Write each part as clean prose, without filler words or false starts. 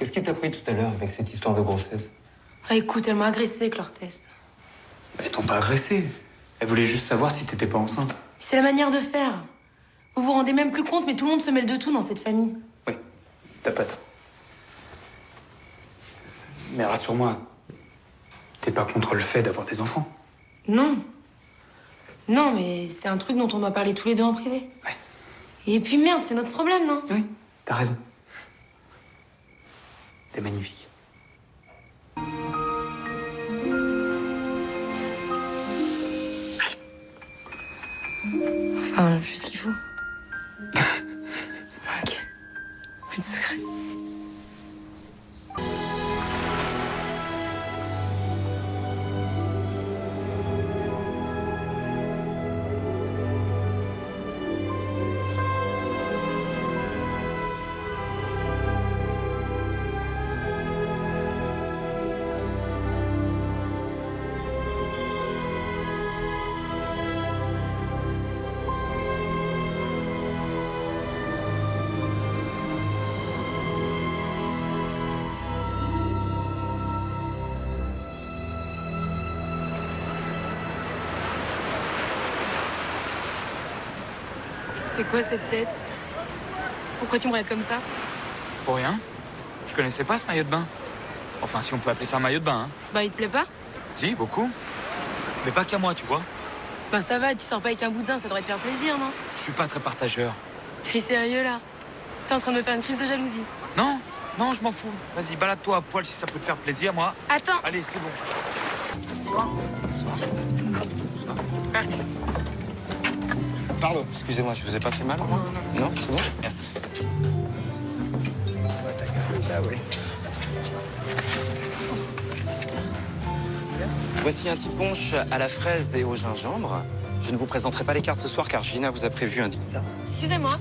Qu'est-ce qui t'a pris tout à l'heure avec cette histoire de grossesse? Ah, écoute, elle m'a agressée avec leur test. Elles t'ont pas agressé. Elles voulaient juste savoir si t'étais pas enceinte. C'est la manière de faire. Vous vous rendez même plus compte, mais tout le monde se mêle de tout dans cette famille. Oui, t'as pas tort. Mais rassure-moi, t'es pas contre le fait d'avoir des enfants? Non. Non, mais c'est un truc dont on doit parler tous les deux en privé. Ouais. Et puis merde, c'est notre problème, non? Oui, t'as raison. T'es magnifique. Enfin, je fais ce qu'il faut. Ok. Plus de secret. C'est quoi cette tête? Pourquoi tu me regardes comme ça? Pour rien. Je connaissais pas ce maillot de bain. Enfin, si on peut appeler ça un maillot de bain, hein. Bah, il te plaît pas? Si, beaucoup. Mais pas qu'à moi, tu vois. Bah, ça va, tu sors pas avec un boudin, ça devrait te faire plaisir, non? Je suis pas très partageur. T'es sérieux, là? T'es en train de me faire une crise de jalousie. Non, non, je m'en fous. Vas-y, balade-toi à poil si ça peut te faire plaisir, moi. Attends! Allez, c'est bon. Pardon, excusez-moi, je vous ai pas fait mal, moi? Non, c'est bon? Merci. Bah, ta gueule, là, oui. Voici un petit punch à la fraise et au gingembre. Je ne vous présenterai pas les cartes ce soir car Gina vous a prévu un dîner. Excusez-moi.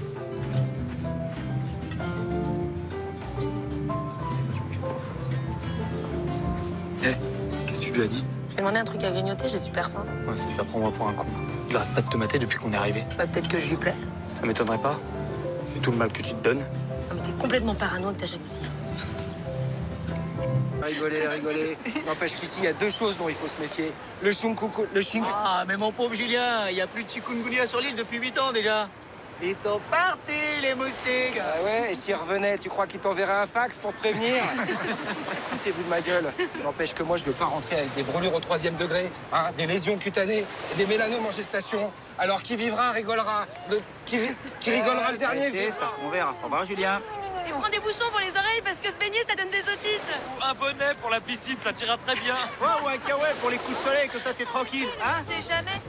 Eh, qu'est-ce que tu lui as dit? Je vais demander un truc à grignoter, j'ai super faim. Ouais, si ça prend moi pour un con. Il arrête pas de te mater depuis qu'on est arrivé. Bah, peut-être que je lui plais. Ça m'étonnerait pas. C'est tout le mal que tu te donnes. Non, mais t'es complètement parano avec ta jalousie. Rigolez, rigolez. N'empêche qu'ici, il y a deux choses dont il faut se méfier. Le chikungunya. Ah, mais mon pauvre Julien, il n'y a plus de chikungunya sur l'île depuis 8 ans déjà. Ils sont partis, les moustiques. Ah ouais, et s'il revenait, tu crois qu'il t'enverrait un fax pour te prévenir? Foutez-vous de ma gueule. N'empêche que moi, je veux pas rentrer avec des brûlures au 3e degré, hein, des lésions cutanées et des mélanomes en gestation. Alors qui vivra rigolera. Qui rigolera le dernier C'est ça, on verra. Au revoir, Julien. Et prends des bouchons pour les oreilles parce que se baigner, ça donne des otites. Un bonnet pour la piscine, ça t'ira très bien. Ouais, ou un kawaii pour les coups de soleil, comme ça t'es tranquille. Hein? On sait jamais.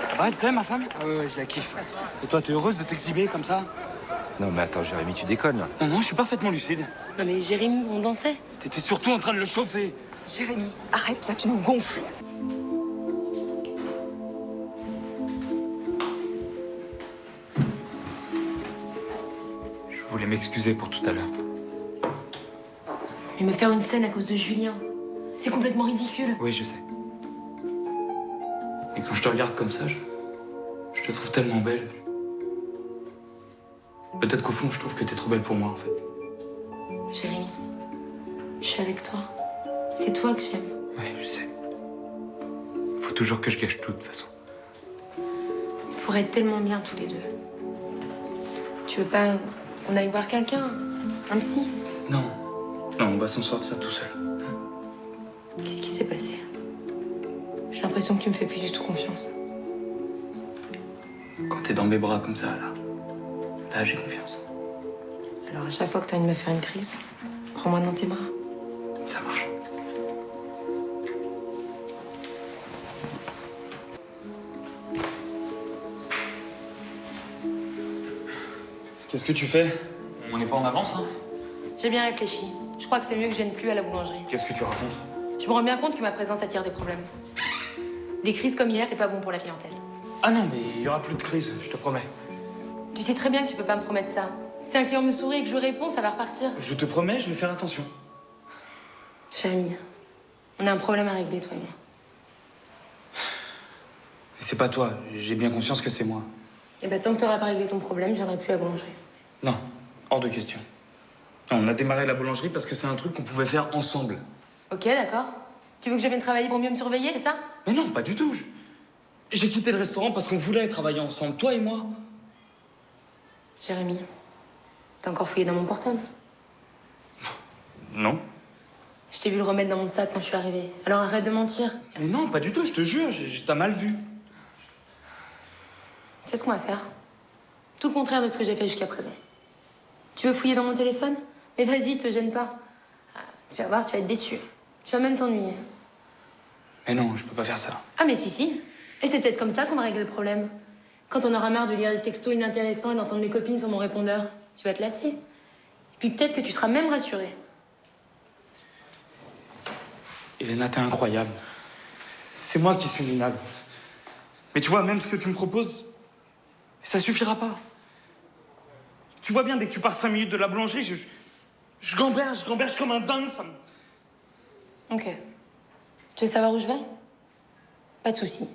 Ça va, elle te plaît, ma femme? Ouais, je la kiffe. Et toi, t'es heureuse de t'exhiber comme ça? Non, mais attends, Jérémy, tu déconnes, là. Non, non, je suis parfaitement lucide. Non, mais Jérémy, on dansait. T'étais surtout en train de le chauffer. Jérémy, arrête, là, tu nous gonfles. Je voulais m'excuser pour tout à l'heure. Mais me faire une scène à cause de Julien, c'est complètement ridicule. Oui, je sais. Et quand je te regarde comme ça, je te trouve tellement belle. Peut-être qu'au fond, je trouve que t'es trop belle pour moi, en fait. Jérémy, je suis avec toi. C'est toi que j'aime. Oui, je sais. Faut toujours que je gâche tout, de toute façon. On pourrait être tellement bien tous les deux. Tu veux pas qu'on aille voir quelqu'un? Un psy? Non. Non, on va s'en sortir tout seul. Qu'est-ce qui s'est passé? J'ai l'impression que tu me fais plus du tout confiance. Quand t'es dans mes bras comme ça, là j'ai confiance. Alors à chaque fois que t'as envie de me faire une crise, prends-moi dans tes bras. Ça marche. Qu'est-ce que tu fais? On n'est pas en avance, hein? J'ai bien réfléchi. Je crois que c'est mieux que je vienne plus à la boulangerie. Qu'est-ce que tu racontes? Je me rends bien compte que ma présence attire des problèmes. Des crises comme hier, c'est pas bon pour la clientèle. Ah non, mais il y aura plus de crise, je te promets. Tu sais très bien que tu peux pas me promettre ça. Si un client me sourit et que je lui réponds, ça va repartir. Je te promets, je vais faire attention. Jérémy, on a un problème à régler, toi et moi. C'est pas toi, j'ai bien conscience que c'est moi. Et bah tant que t'auras pas réglé ton problème, je viendrai plus à la boulangerie. Non, hors de question. Non, on a démarré la boulangerie parce que c'est un truc qu'on pouvait faire ensemble. Ok, d'accord. Tu veux que je vienne travailler pour mieux me surveiller, c'est ça? Mais non, pas du tout. J'ai quitté le restaurant parce qu'on voulait travailler ensemble, toi et moi. Jérémy, t'as encore fouillé dans mon portable? Non. Je t'ai vu le remettre dans mon sac quand je suis arrivée. Alors arrête de mentir. Mais non, pas du tout, je te jure, t'as mal vu. Fais ce qu'on va faire. Tout le contraire de ce que j'ai fait jusqu'à présent. Tu veux fouiller dans mon téléphone? Mais vas-y, te gêne pas. Ah, tu vas voir, tu vas être déçu. Tu vas même t'ennuyer. Mais non, je peux pas faire ça. Ah mais si. Et c'est peut-être comme ça qu'on va régler le problème. Quand on aura marre de lire des textos inintéressants et d'entendre mes copines sur mon répondeur, tu vas te lasser. Et puis peut-être que tu seras même rassurée. Elena, t'es incroyable. C'est moi qui suis minable. Mais tu vois, même ce que tu me proposes, ça suffira pas. Tu vois bien, dès que tu pars 5 minutes de la boulangerie, je gamberge comme un dingue, ça me... Ok. Tu veux savoir où je vais? Pas de souci.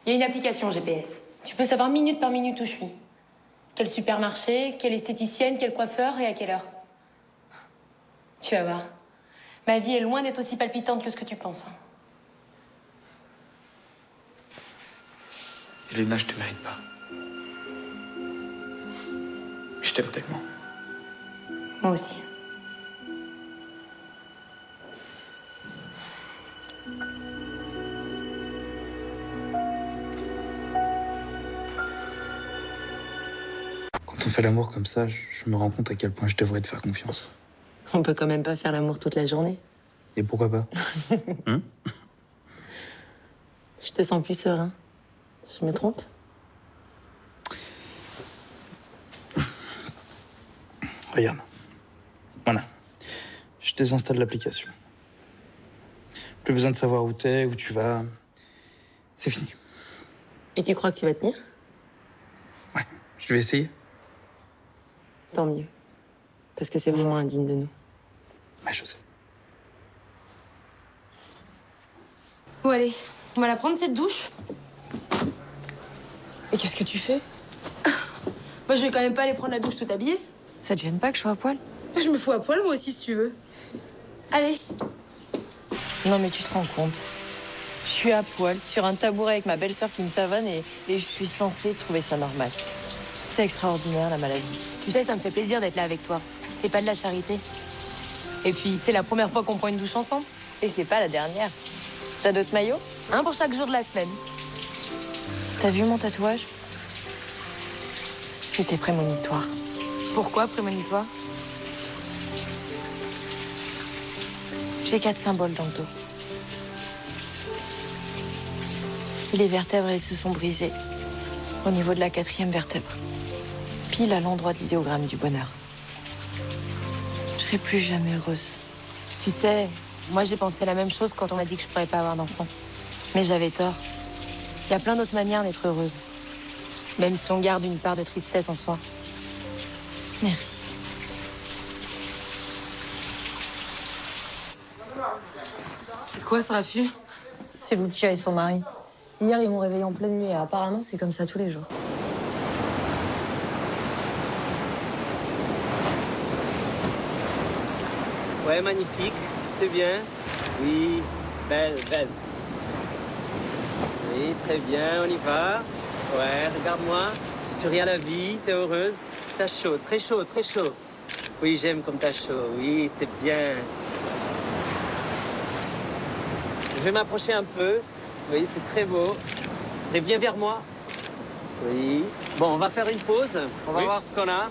Il y a une application GPS. Tu peux savoir minute par minute où je suis. Quel supermarché, quelle esthéticienne, quel coiffeur et à quelle heure. Tu vas voir. Ma vie est loin d'être aussi palpitante que ce que tu penses. Elena, je te mérite pas. Mais je t'aime tellement. Moi aussi. Quand on fait l'amour comme ça, je me rends compte à quel point je devrais te faire confiance. On peut quand même pas faire l'amour toute la journée. Et pourquoi pas? Je te sens plus serein. Je me trompe? Regarde. Voilà. Je désinstalle l'application. Plus besoin de savoir où t'es, où tu vas. C'est fini. Et tu crois que tu vas tenir? Ouais, je vais essayer. Tant mieux. Parce que c'est vraiment indigne de nous. Ouais, je sais. Bon, allez, on va la prendre cette douche. Et qu'est-ce que tu fais? Moi, je vais quand même pas aller prendre la douche tout habillée. Ça te gêne pas que je sois à poil? Je me fous à poil, moi aussi, si tu veux. Allez. Non, mais tu te rends compte. Je suis à poil, sur un tabouret avec ma belle-sœur qui me savonne et je suis censée trouver ça normal. C'est extraordinaire, la maladie. Tu sais, ça me fait plaisir d'être là avec toi. C'est pas de la charité. Et puis, c'est la première fois qu'on prend une douche ensemble. Et c'est pas la dernière. T'as d'autres maillots? Un pour chaque jour de la semaine. T'as vu mon tatouage? C'était prémonitoire. Pourquoi prémonitoire? J'ai 4 symboles dans le dos. Et les vertèbres, elles se sont brisées. Au niveau de la 4e vertèbre. Pile à l'endroit de l'idéogramme du bonheur. Je serai plus jamais heureuse. Tu sais, moi j'ai pensé la même chose quand on m'a dit que je pourrais pas avoir d'enfant. Mais j'avais tort. Il y a plein d'autres manières d'être heureuse. Même si on garde une part de tristesse en soi. Merci. C'est quoi ce raffut? C'est Lucia et son mari. Hier, ils m'ont réveillée en pleine nuit et apparemment, c'est comme ça tous les jours. Ouais, magnifique. C'est bien. Oui, belle, belle. Oui, très bien, on y va. Ouais, regarde-moi. Tu souris à la vie, t'es heureuse. T'as chaud, très chaud, très chaud. Oui, j'aime comme t'as chaud. Oui, c'est bien. Je vais m'approcher un peu. Oui, c'est très beau. Et viens vers moi. Oui. Bon, on va faire une pause. On va voir ce qu'on a.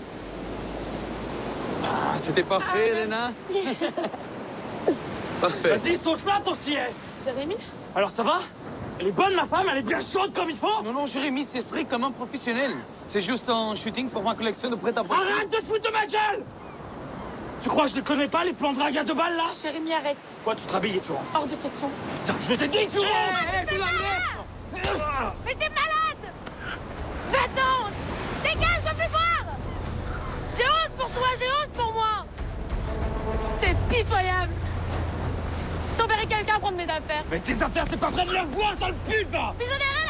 Ah, c'était parfait, Elena. Parfait. Vas-y, saute là, tortillé. Jérémy? Alors, ça va? Elle est bonne, ma femme, elle est bien chaude comme il faut. Non, non, Jérémy, c'est strictement professionnel. C'est juste un shooting pour ma collection de prêt-à-porter. Arrête de te foutre de ma gueule! Tu crois que je les connais pas, les plans drague à 2 balles, là? Jérémy, arrête. Quoi, tu te rhabilles et tu rentres? Hors de question. Putain, je t'ai dit, tu rentres! Mais t'es malade! Va-t'en! Dégage, je veux plus te voir! J'ai honte pour toi, j'ai honte pour moi! T'es pitoyable! J'enverrai quelqu'un prendre mes affaires. Mais tes affaires, t'es pas prêt de les voir, sale pute, va! Mais j'en ai rien